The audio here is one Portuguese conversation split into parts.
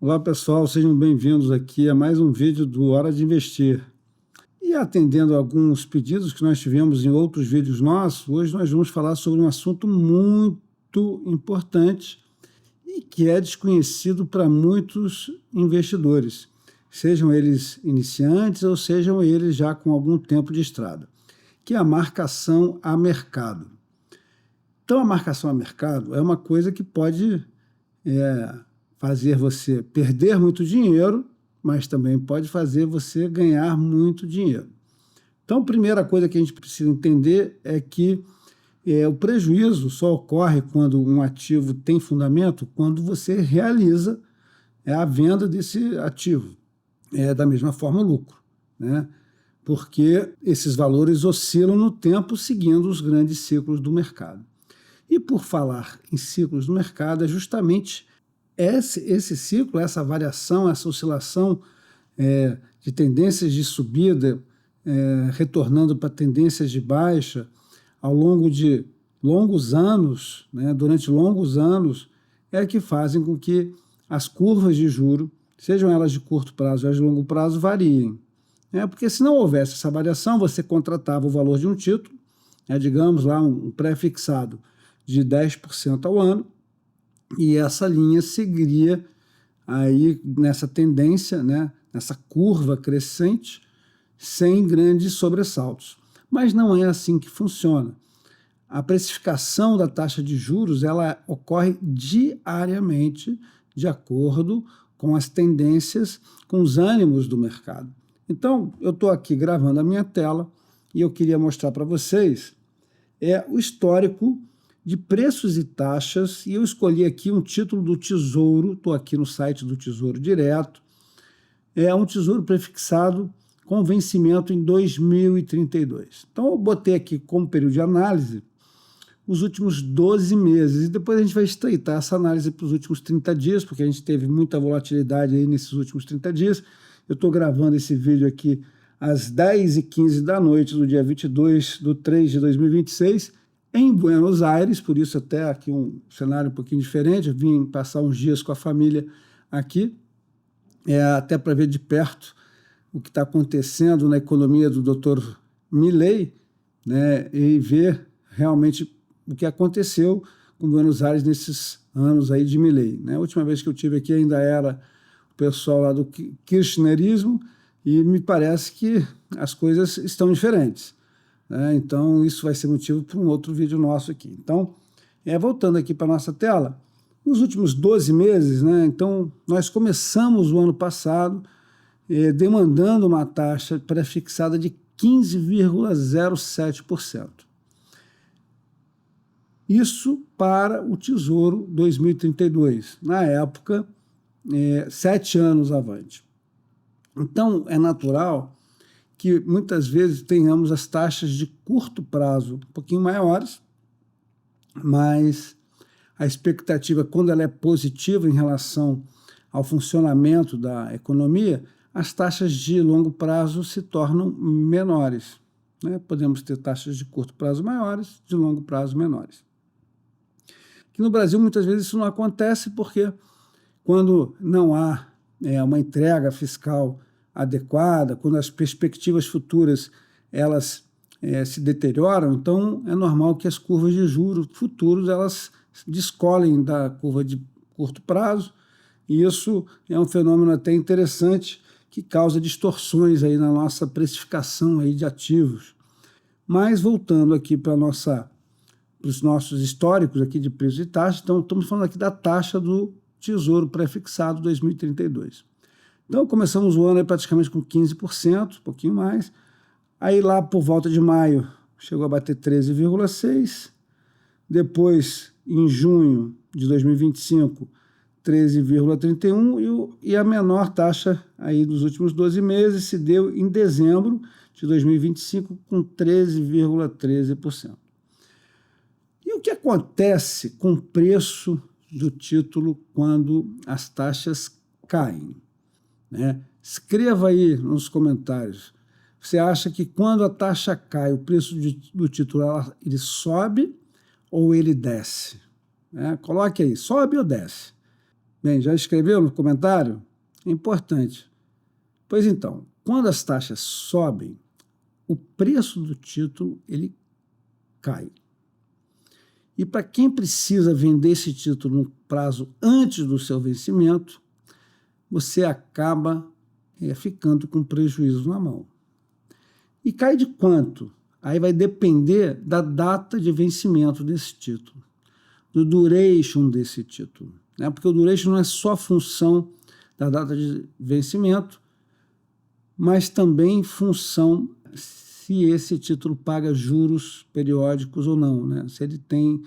Olá pessoal, sejam bem-vindos aqui a mais um vídeo do Hora de Investir. E atendendo a alguns pedidos que nós tivemos em outros vídeos nossos, hoje nós vamos falar sobre um assunto muito importante e que é desconhecido para muitos investidores, sejam eles iniciantes ou sejam eles já com algum tempo de estrada, que é a marcação a mercado. Então a marcação a mercado é uma coisa que pode fazer você perder muito dinheiro, mas também pode fazer você ganhar muito dinheiro. Então, a primeira coisa que a gente precisa entender é que o prejuízo só ocorre quando um ativo tem fundamento, quando você realiza a venda desse ativo. Da mesma forma o lucro, né? Porque esses valores oscilam no tempo seguindo os grandes ciclos do mercado. E por falar em ciclos do mercado, é justamente esse ciclo, essa variação, essa oscilação de tendências de subida, retornando para tendências de baixa, ao longo de longos anos, né, durante longos anos, é que fazem com que as curvas de juro, sejam elas de curto prazo ou de longo prazo, variem. Porque se não houvesse essa variação, você contratava o valor de um título, digamos lá um pré-fixado de 10% ao ano, e essa linha seguiria aí nessa tendência, né, nessa curva crescente, sem grandes sobressaltos. Mas não é assim que funciona. A precificação da taxa de juros ela ocorre diariamente de acordo com as tendências, com os ânimos do mercado. Então, eu estou aqui gravando a minha tela e eu queria mostrar para vocês o histórico de preços e taxas, e eu escolhi aqui um título do Tesouro, estou aqui no site do Tesouro Direto, é um tesouro prefixado com vencimento em 2032. Então eu botei aqui como período de análise os últimos 12 meses, e depois a gente vai estreitar essa análise para os últimos 30 dias, porque a gente teve muita volatilidade aí nesses últimos 30 dias. Eu estou gravando esse vídeo aqui às 10h15 da noite do dia 22/3/2026, em Buenos Aires, por isso até aqui um cenário um pouquinho diferente. Eu vim passar uns dias com a família aqui, até para ver de perto o que está acontecendo na economia do Dr. Milei, né, e ver realmente o que aconteceu com Buenos Aires nesses anos aí de Milei, né? A última vez que eu tive aqui ainda era o pessoal lá do kirchnerismo e me parece que as coisas estão diferentes. Então, isso vai ser motivo para um outro vídeo nosso aqui. Então, voltando aqui para a nossa tela, nos últimos 12 meses, né, então, nós começamos o ano passado demandando uma taxa pré-fixada de 15,07%. Isso para o Tesouro 2032, na época, 7 anos avante. Então, é natural que muitas vezes tenhamos as taxas de curto prazo um pouquinho maiores, mas a expectativa, quando ela é positiva em relação ao funcionamento da economia, as taxas de longo prazo se tornam menores, né? Podemos ter taxas de curto prazo maiores, de longo prazo menores. Aqui no Brasil, muitas vezes isso não acontece porque quando não há uma entrega fiscal adequada, quando as perspectivas futuras elas se deterioram, então é normal que as curvas de juros futuros elas descolem da curva de curto prazo, e isso é um fenômeno até interessante que causa distorções aí na nossa precificação aí de ativos. Mas voltando aqui para os nossos históricos aqui de preços e taxas, então estamos falando aqui da taxa do Tesouro Prefixado 2032. Então, começamos o ano aí praticamente com 15%, um pouquinho mais. Aí, lá por volta de maio, chegou a bater 13,6%. Depois, em junho de 2025, 13,31%. E a menor taxa aí dos últimos 12 meses se deu em dezembro de 2025, com 13,13%. E o que acontece com o preço do título quando as taxas caem? Escreva aí nos comentários. Você acha que quando a taxa cai, o preço do título ele sobe ou ele desce? Coloque aí, sobe ou desce? Bem, já escreveu no comentário? É importante. Pois então, quando as taxas sobem, o preço do título ele cai. E para quem precisa vender esse título no prazo antes do seu vencimento, você acaba ficando com prejuízo na mão. E cai de quanto? Aí vai depender da data de vencimento desse título, do duration desse título, né? Porque o duration não é só função da data de vencimento, mas também função se esse título paga juros periódicos ou não, né? Se ele tem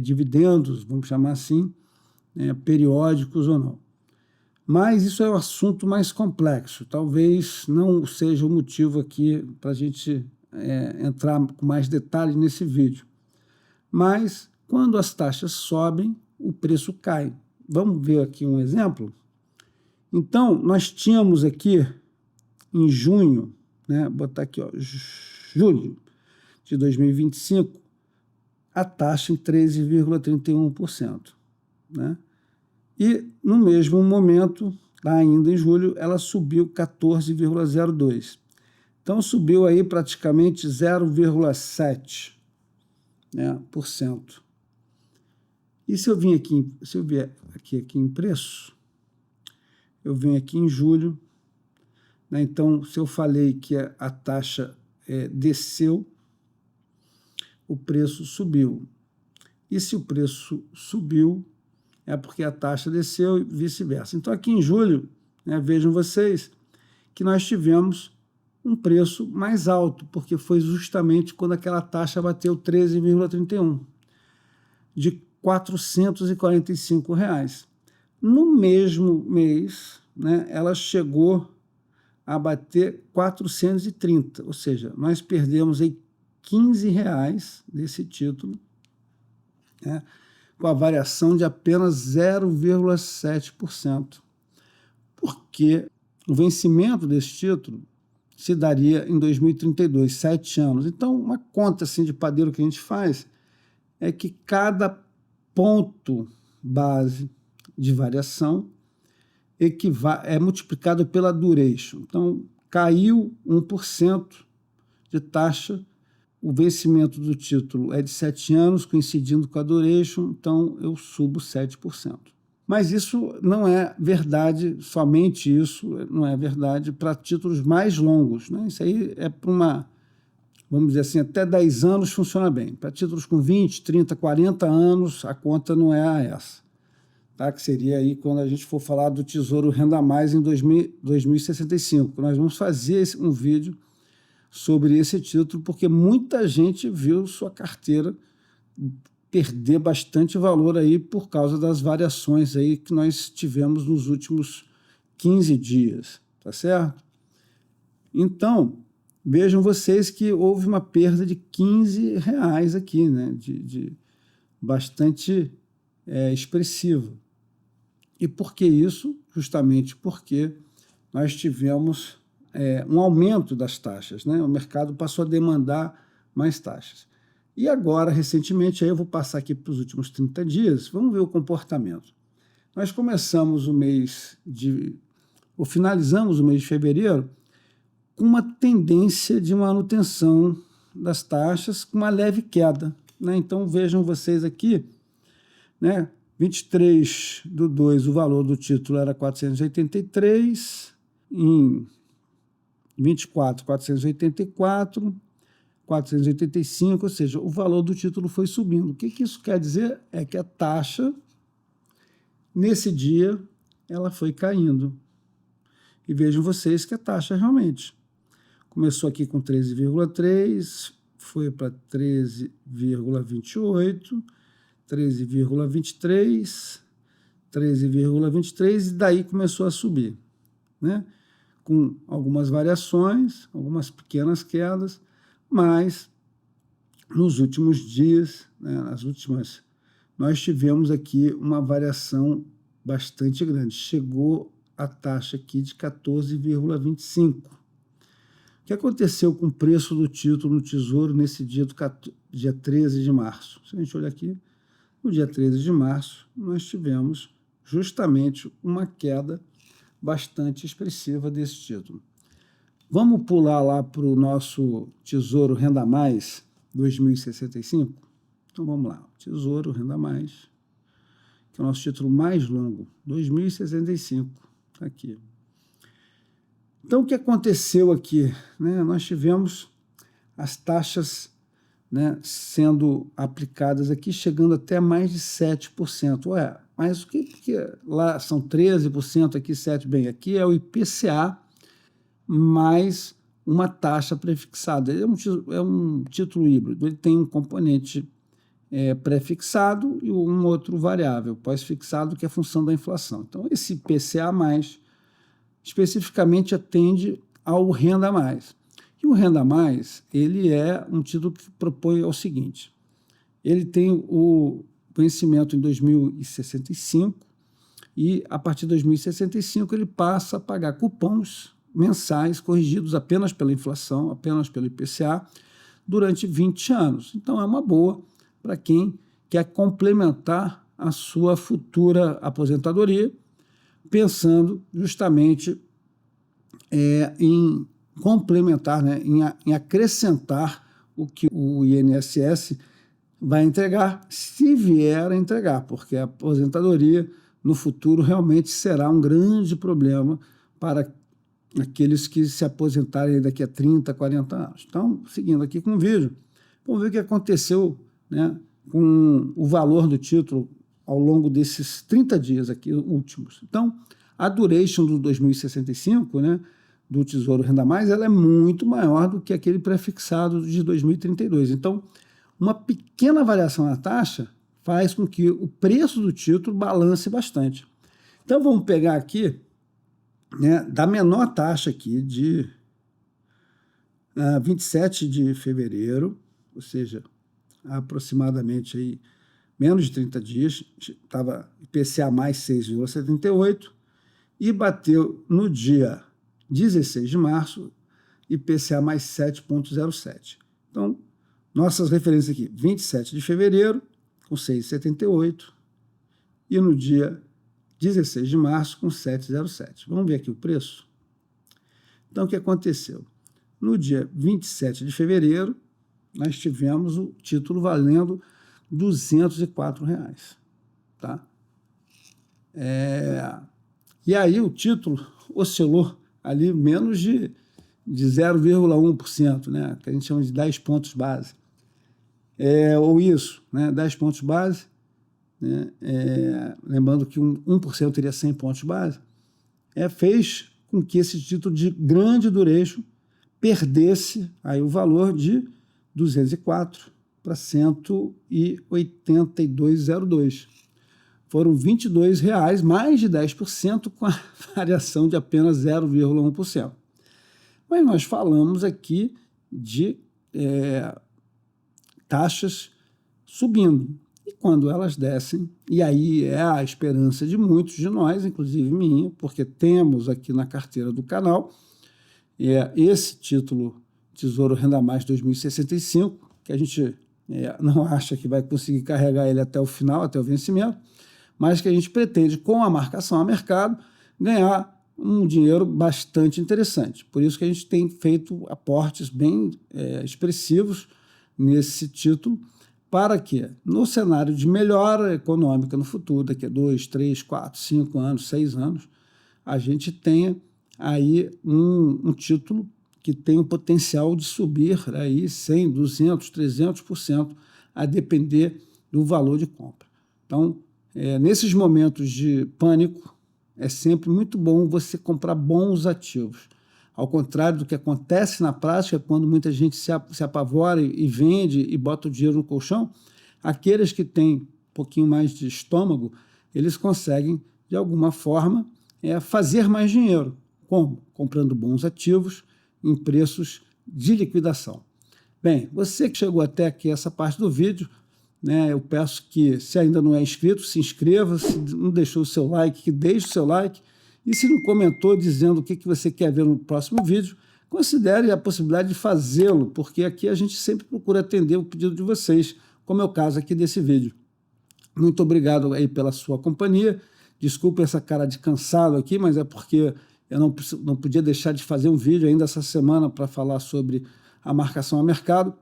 dividendos, vamos chamar assim, periódicos ou não. Mas isso é um assunto mais complexo, talvez não seja o motivo aqui para a gente entrar com mais detalhe nesse vídeo. Mas quando as taxas sobem, o preço cai. Vamos ver aqui um exemplo? Então, nós tínhamos aqui em junho, né, botar aqui, ó, julho de 2025, a taxa em 13,31%. Né? E, no mesmo momento, lá ainda em julho, ela subiu 14,02%. Então, subiu aí praticamente 0,7%. Né, por cento. E se eu vim aqui, se eu vier aqui em preço, eu venho aqui em julho, né, então, se eu falei que a taxa desceu, o preço subiu. E se o preço subiu, é porque a taxa desceu e vice-versa. Então, aqui em julho, né, vejam vocês que nós tivemos um preço mais alto, porque foi justamente quando aquela taxa bateu 13,31, de R$ 445. No mesmo mês, né, ela chegou a bater 430, ou seja, nós perdemos aí R$ 15 desse título, né, com a variação de apenas 0,7%, porque o vencimento desse título se daria em 2032, 7 anos. Então, uma conta assim de padeiro que a gente faz é que cada ponto base de variação é multiplicado pela duration. Então, caiu 1% de taxa, o vencimento do título é de 7 anos, coincidindo com a duration, então eu subo 7%. Mas isso não é verdade, somente isso não é verdade para títulos mais longos, né? Isso aí é para vamos dizer assim, até 10 anos funciona bem. Para títulos com 20, 30, 40 anos, a conta não é essa. Tá? Que seria aí quando a gente for falar do Tesouro Renda Mais em 2065. Nós vamos fazer um vídeo sobre esse título, porque muita gente viu sua carteira perder bastante valor aí por causa das variações aí que nós tivemos nos últimos 15 dias, tá certo? Então, vejam vocês que houve uma perda de R$ 15 aqui, né? de bastante expressiva. E por que isso? Justamente porque nós tivemos um aumento das taxas, né? O mercado passou a demandar mais taxas. E agora, recentemente, aí eu vou passar aqui para os últimos 30 dias, vamos ver o comportamento. Nós começamos finalizamos o mês de fevereiro com uma tendência de manutenção das taxas, com uma leve queda, né? Então, vejam vocês aqui, né? 23/2, o valor do título era 483, em 24, 484, 485, ou seja, o valor do título foi subindo. O que isso quer dizer? É que a taxa, nesse dia, ela foi caindo. E vejam vocês que a taxa realmente começou aqui com 13,3, foi para 13,28, 13,23, 13,23, e daí começou a subir, né? Com algumas variações, algumas pequenas quedas, mas nos últimos dias, né, nós tivemos aqui uma variação bastante grande. Chegou a taxa aqui de 14,25. O que aconteceu com o preço do título no Tesouro nesse dia, dia 13 de março? Se a gente olhar aqui, no dia 13 de março, nós tivemos justamente uma queda bastante expressiva desse título. Vamos pular lá para o nosso Tesouro Renda Mais 2065? Então vamos lá, Tesouro Renda Mais, que é o nosso título mais longo, 2065, está aqui. Então, o que aconteceu aqui? Né? Nós tivemos as taxas, né, sendo aplicadas aqui, chegando até mais de 7%. Ué, mas o que lá são 13%, aqui 7%? Bem, aqui é o IPCA mais uma taxa prefixada. Ele é um título híbrido, ele tem um componente pré-fixado e um outro variável, pós-fixado, que é a função da inflação. Então, esse IPCA+, especificamente atende ao Renda Mais. E o Renda Mais, ele é um título que propõe o seguinte, ele tem o vencimento em 2065 e, a partir de 2065, ele passa a pagar cupons mensais corrigidos apenas pela inflação, apenas pelo IPCA, durante 20 anos. Então, é uma boa para quem quer complementar a sua futura aposentadoria, pensando justamente em complementar, né, em acrescentar o que o INSS vai entregar, se vier a entregar, porque a aposentadoria no futuro realmente será um grande problema para aqueles que se aposentarem daqui a 30, 40 anos. Então, seguindo aqui com o vídeo, vamos ver o que aconteceu, né, com o valor do título ao longo desses 30 dias aqui últimos. Então, a duration do 2065, né, do Tesouro Renda Mais, ela é muito maior do que aquele prefixado de 2032. Então, uma pequena variação na taxa faz com que o preço do título balance bastante. Então, vamos pegar aqui, né, da menor taxa aqui de 27 de fevereiro, ou seja, aproximadamente aí menos de 30 dias, estava IPCA mais 6,78 e bateu no dia 16 de março IPCA mais 7,07. Então, nossas referências aqui, 27 de fevereiro com 6,78 e no dia 16 de março com 7,07. Vamos ver aqui o preço? Então, o que aconteceu? No dia 27 de fevereiro, nós tivemos o título valendo R$ 204. Tá? E aí o título oscilou ali menos de 0,1%, né? Que a gente chama de 10 pontos base. Ou isso, né? 10 pontos base, né? Lembrando que 1% teria 100 pontos base, fez com que esse título de grande duration perdesse aí o valor de 204 para 182,02. Foram R$ 22,00, mais de 10%, com a variação de apenas 0,1%. Mas nós falamos aqui de taxas subindo. E quando elas descem, e aí é a esperança de muitos de nós, inclusive minha, porque temos aqui na carteira do canal esse título Tesouro Renda Mais 2065, que a gente não acha que vai conseguir carregar ele até o final, até o vencimento, mas que a gente pretende, com a marcação a mercado, ganhar um dinheiro bastante interessante. Por isso que a gente tem feito aportes bem expressivos nesse título, para que, no cenário de melhora econômica no futuro, daqui a 2, 3, 4, 5 anos, 6 anos, a gente tenha aí um título que tem o potencial de subir aí 100, 200, 300%, a depender do valor de compra. Então, nesses momentos de pânico, é sempre muito bom você comprar bons ativos. Ao contrário do que acontece na prática, quando muita gente se apavora e vende e bota o dinheiro no colchão, aqueles que têm um pouquinho mais de estômago, eles conseguem, de alguma forma, fazer mais dinheiro. Como? Comprando bons ativos em preços de liquidação. Bem, você que chegou até aqui essa parte do vídeo, né, eu peço que, se ainda não é inscrito, se inscreva, se não deixou o seu like, que deixe o seu like, e se não comentou dizendo o que você quer ver no próximo vídeo, considere a possibilidade de fazê-lo, porque aqui a gente sempre procura atender o pedido de vocês, como é o caso aqui desse vídeo. Muito obrigado aí pela sua companhia, Desculpe essa cara de cansado aqui, mas é porque eu não podia deixar de fazer um vídeo ainda essa semana para falar sobre a marcação a mercado.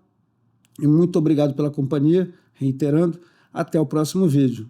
E muito obrigado pela companhia, reiterando, até o próximo vídeo.